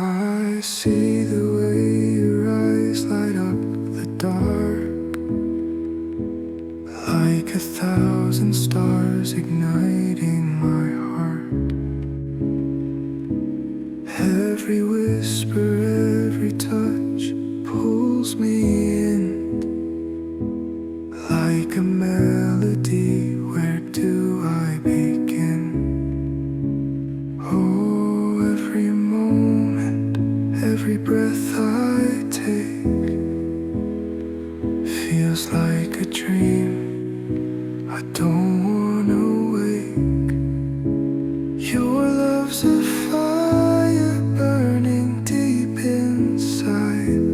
I see the way your eyes light up the dark, like 1,000 stars igniting my heart. Every whisper, every touch pulls me in, like a melody. Where do I begin? Oh, every moment, every breath I take feels like a dream I don't wanna wake. Your love's a fire burning deep inside.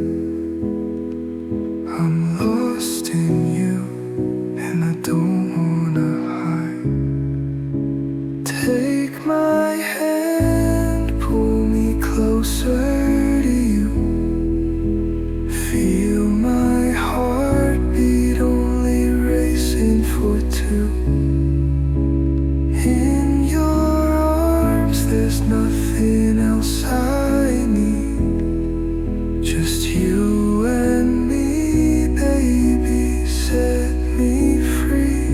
I'm lost in you and I don't wanna hide. Take my hand, pull me closer to you. Feel my heartbeat only racing for two. In your arms there's nothing else I need, just you and me, baby, set me free.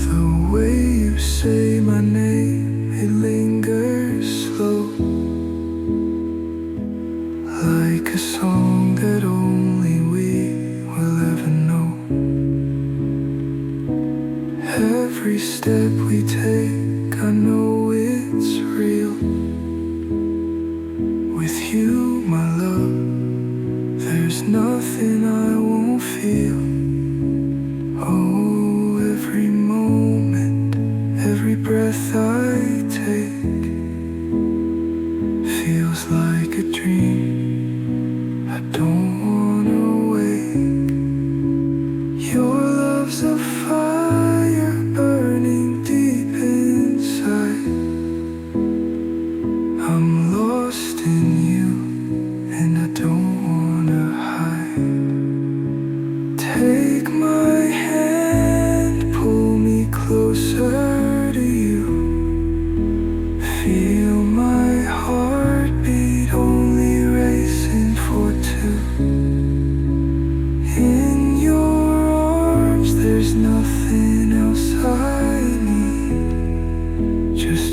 The way you say my name, it lingers slow, like a song that only we will ever know. Every step we take, I know it's real. With you, my love, there's nothing I won't feel. Oh, every moment, every breath I take feels like a dream I don't wanna wake. Your love's a fire burning deep inside. I'm lost in you and I don't wanna hide. Take my hand, pull me closer to you. Feel my heartbeat only racing for two. In your arms there's nothing else I need, just